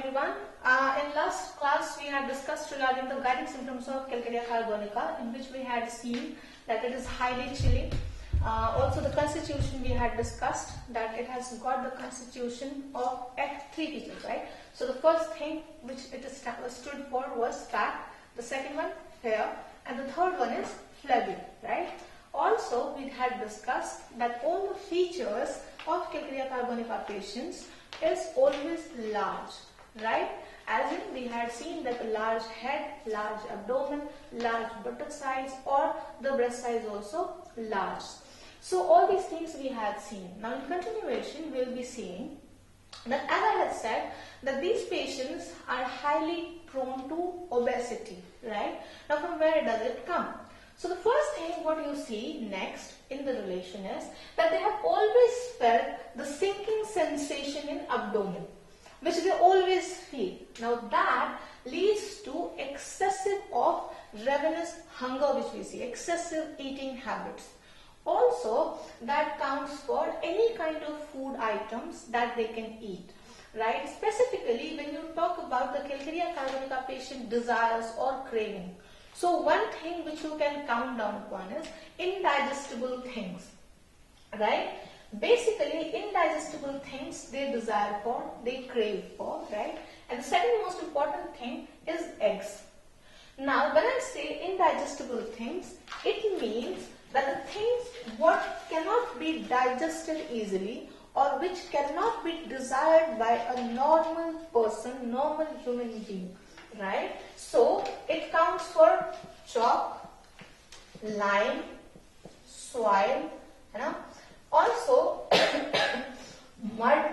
everyone. In last class we had discussed regarding the guiding symptoms of Calcarea carbonica, in which we had seen that it is highly chilly. Also the constitution we had discussed that it has got the constitution of three features, right? So the first thing which it is stood for was fat, the second one hair, and the third one is phlegm, right? Also we had discussed that all the features of Calcarea carbonica patients is always large, right? As in we had seen that the large head, large abdomen, large buttock size, or the breast size also large. So all these things we had seen. Now in continuation we will be seeing that, as I had said, that these patients are highly prone to obesity, right? Now from where does it come? So the first thing what you see next in the relation is that they have always felt the sinking sensation in abdomen, which they always feel. Now that leads to excessive of ravenous hunger, which we see, excessive eating habits. Also that counts for any kind of food items that they can eat, right? Specifically when you talk about the Calcarea carbonica patient desires or craving. So one thing which you can count down upon is indigestible things, right? Basically indigestible things they desire for, they crave for, right? And the second most important thing is eggs. Now when I say indigestible things, it means that the things what cannot be digested easily or which cannot be desired by a normal person, normal human being, right? So it counts for chalk, lime, soil, also mud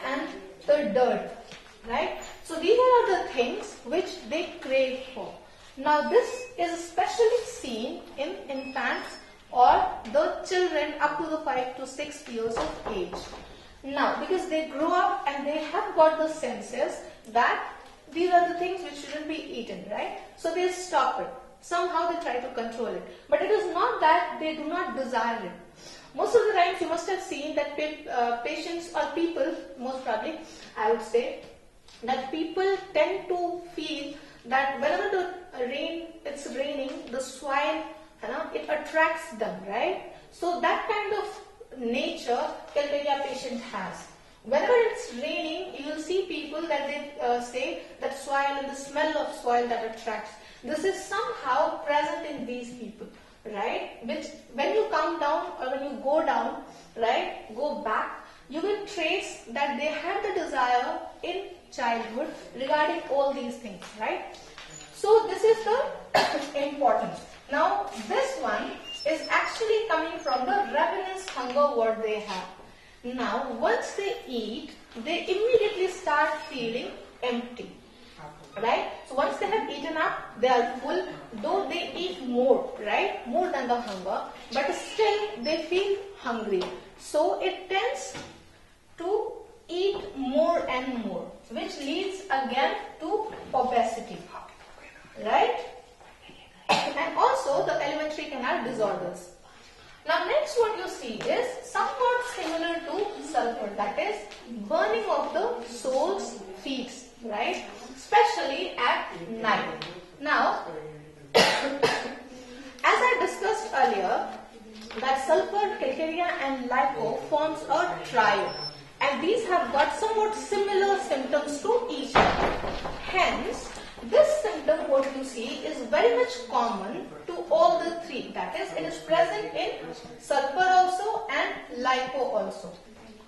and the dirt, right? So these are the things which they crave for. Now this is especially seen in infants or the children up to the 5 to 6 years of age. Now because they grow up and they have got the senses that these are the things which shouldn't be eaten, right? So they stop it. Somehow they try to control it. But it is not that they do not desire it. Most of the times you must have seen that patients or people, most probably I would say, that people tend to feel that whenever it's raining, the soil, it attracts them, right? So that kind of nature Calcarea patient has. Whenever it's raining, you will see people that they say that soil and the smell of soil that attracts. This is somehow present in these people, right? Which when you come down or when you go down, right, go back, you will trace that they had the desire in childhood regarding all these things, right? So this is the importance. Now this one is actually coming from the ravenous hunger what they have. Now once they eat, they immediately start feeling empty, right? So once they have eaten up, they are full, though they eat more, right? More than the hunger, but still they feel hungry. So it tends to eat more and more, which leads again to obesity, right? And also the alimentary canal disorders. Now next what you see is somewhat similar to sulfur, that is burning of the soles feet, right? Especially at night. Now as I discussed earlier that sulfur, Calcarea and lipo forms a trio, and these have got somewhat similar symptoms to each other. Hence this symptom what you see is very much common to all the three, that is it is present in sulfur also and lipo also.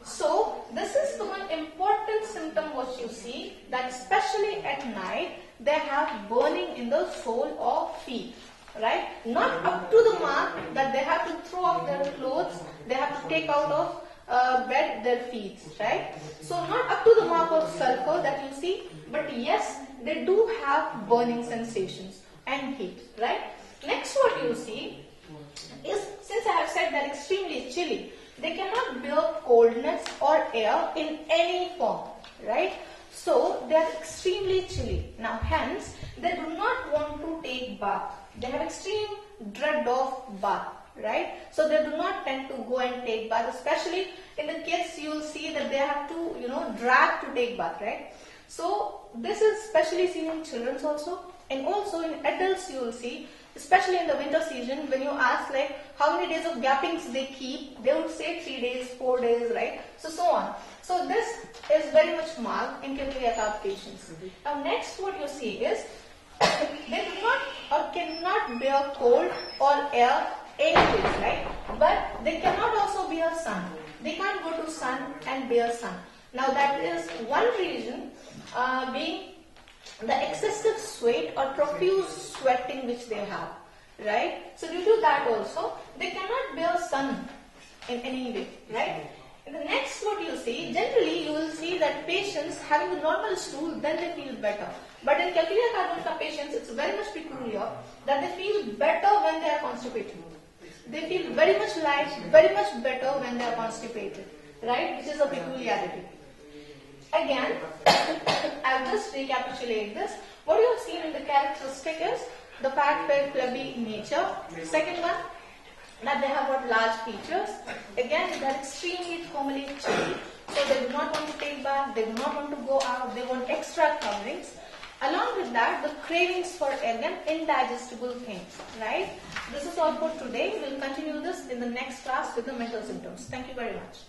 So this is the one important symptom what you see, that especially at night they have burning in the sole of feet, right? Not up to the mark that they have to throw off their clothes, they have to take out of bed their feet, right? So not up to the mark of sulfur that you see, but yes, they do have burning sensations and heat, right? Next what you see is, since I have said that extremely chilly, they cannot bear coldness or air in any form, right? So they are extremely chilly. Now hence they do not want to take bath. They have extreme dread of bath, right? So they do not tend to go and take bath, especially in the kids you will see that they have to, drag to take bath, right? So this is especially seen in children also, and also in adults you will see, especially in the winter season, when you ask like how many days of gappings they keep, they would say 3 days, 4 days, right? So on. So this is very much marked in Kearns patients. Now next what you see is they do not or cannot bear cold or air anyways, right? But they cannot also bear sun. They can't go to sun and bear sun. Now that is one reason being the excessive sweat or profuse sweating which they have, right? So due to that also, they cannot bear sun in any way, right? In the next what you see, generally you will see that patients having the normal stool, then they feel better. But in Calcaria carbonica patients, it's very much peculiar that they feel better when they are constipated. They feel very much light, very much better when they are constipated, right? Which is a peculiarity. Again, I'll just recapitulate this. What you have seen in the characteristic is the fat, fair, flabby nature. Second one, that they have got large features. Again, they are extremely formally chilly. So they do not want to take bath, they do not want to go out, they want extra coverings. Along with that, the cravings for again indigestible things, right? This is all for today. We'll continue this in the next class with the mental symptoms. Thank you very much.